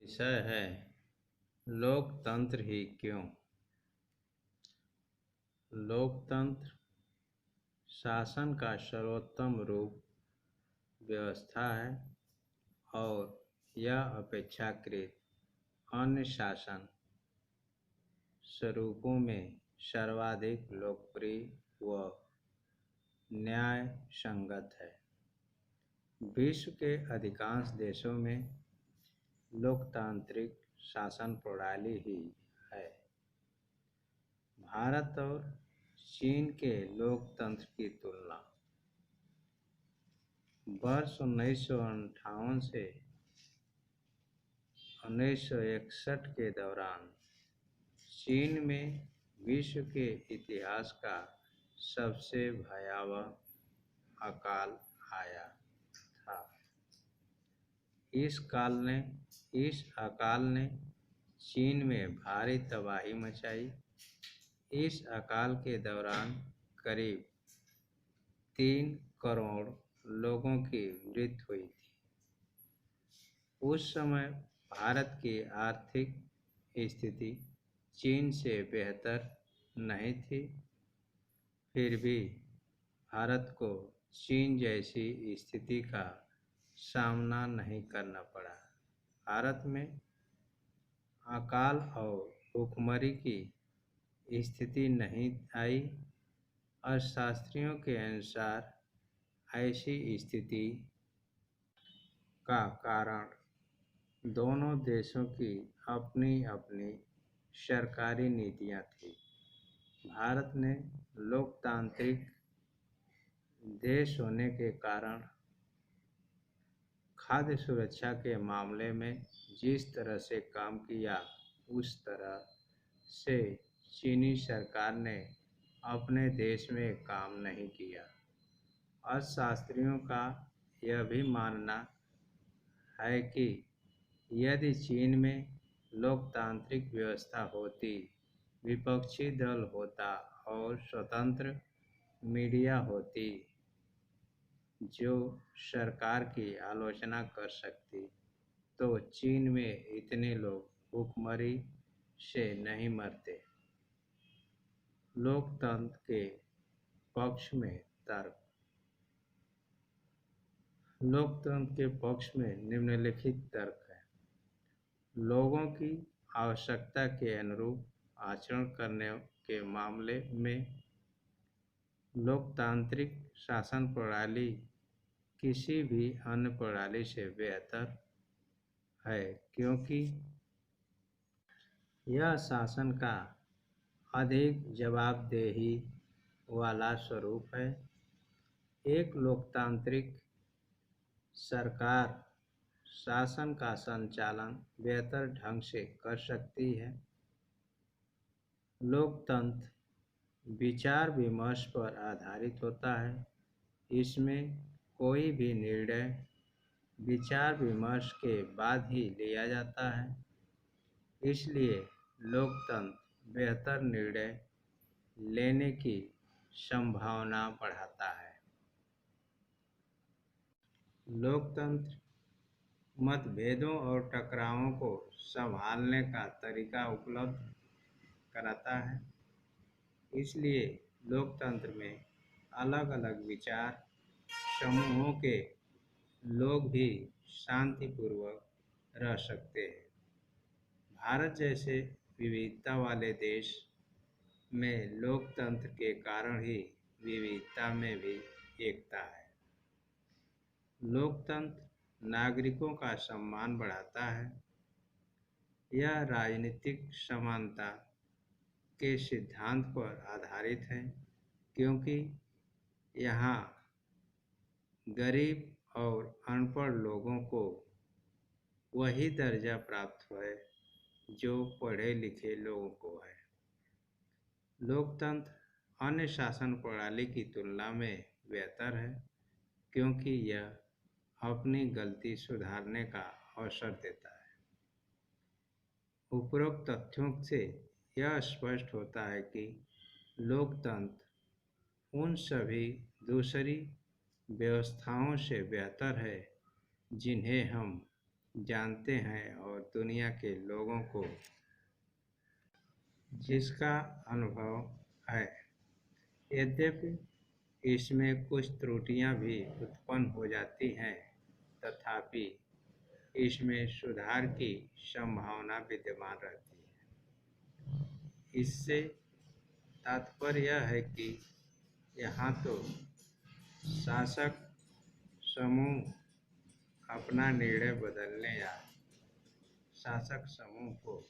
विषय है लोकतंत्र ही क्यों। लोकतंत्र शासन का सर्वोत्तम रूप व्यवस्था है और यह अपेक्षाकृत अन्य शासन स्वरूपों में सर्वाधिक लोकप्रिय व न्याय संगत है। विश्व के अधिकांश देशों में लोकतांत्रिक शासन प्रणाली ही है। भारत और चीन के लोकतंत्र की तुलना। वर्ष 1958 से 1961 के दौरान चीन में विश्व के इतिहास का सबसे भयावह अकाल आया था। इस अकाल ने चीन में भारी तबाही मचाई। इस अकाल के दौरान करीब 3 करोड़ लोगों की मृत्यु हुई थी। उस समय भारत की आर्थिक स्थिति चीन से बेहतर नहीं थी, फिर भी भारत को चीन जैसी स्थिति का सामना नहीं करना पड़ा। भारत में अकाल और भूखमरी की स्थिति नहीं आई। अर्थशास्त्रियों के अनुसार ऐसी स्थिति का कारण दोनों देशों की अपनी अपनी सरकारी नीतियां थीं। भारत ने लोकतांत्रिक देश होने के कारण खाद्य सुरक्षा के मामले में जिस तरह से काम किया, उस तरह से चीनी सरकार ने अपने देश में काम नहीं किया। अर्थशास्त्रियों का यह भी मानना है कि यदि चीन में लोकतांत्रिक व्यवस्था होती, विपक्षी दल होता और स्वतंत्र मीडिया होती जो सरकार की आलोचना कर सकती, तो चीन में इतने लोग भूखमरी से नहीं मरते। लोकतंत्र के पक्ष में तर्क। लोकतंत्र के पक्ष में निम्नलिखित तर्क है। लोगों की आवश्यकता के अनुरूप आचरण करने के मामले में लोकतांत्रिक शासन प्रणाली किसी भी अन्य प्रणाली से बेहतर है, क्योंकि यह शासन का अधिक जवाबदेही वाला स्वरूप है। एक लोकतांत्रिक सरकार शासन का संचालन बेहतर ढंग से कर सकती है। लोकतंत्र विचार विमर्श पर आधारित होता है। इसमें कोई भी निर्णय विचार विमर्श के बाद ही लिया जाता है। इसलिए लोकतंत्र बेहतर निर्णय लेने की संभावना बढ़ाता है। लोकतंत्र मतभेदों और टकरावों को संभालने का तरीका उपलब्ध कराता है। इसलिए लोकतंत्र में अलग-अलग विचार समूहों के लोग भी शांतिपूर्वक रह सकते हैं। भारत जैसे विविधता वाले देश में लोकतंत्र के कारण ही विविधता में भी एकता है। लोकतंत्र नागरिकों का सम्मान बढ़ाता है। यह राजनीतिक समानता के सिद्धांत पर आधारित है, क्योंकि यहाँ गरीब और अनपढ़ लोगों को वही दर्जा प्राप्त है जो पढ़े लिखे लोगों को है। लोकतंत्र अन्य शासन प्रणाली की तुलना में बेहतर है, क्योंकि यह अपनी गलती सुधारने का अवसर देता है। उपरोक्त तथ्यों से यह स्पष्ट होता है कि लोकतंत्र उन सभी दूसरी व्यवस्थाओं से बेहतर है जिन्हें हम जानते हैं और दुनिया के लोगों को जिसका अनुभव है। यद्यपि इसमें कुछ त्रुटियां भी उत्पन्न हो जाती हैं, तथापि इसमें सुधार की संभावना विद्यमान रहती है। इससे तात्पर्य यह है कि यहाँ तो शासक समूह अपना निर्णय बदलने या शासक समूह को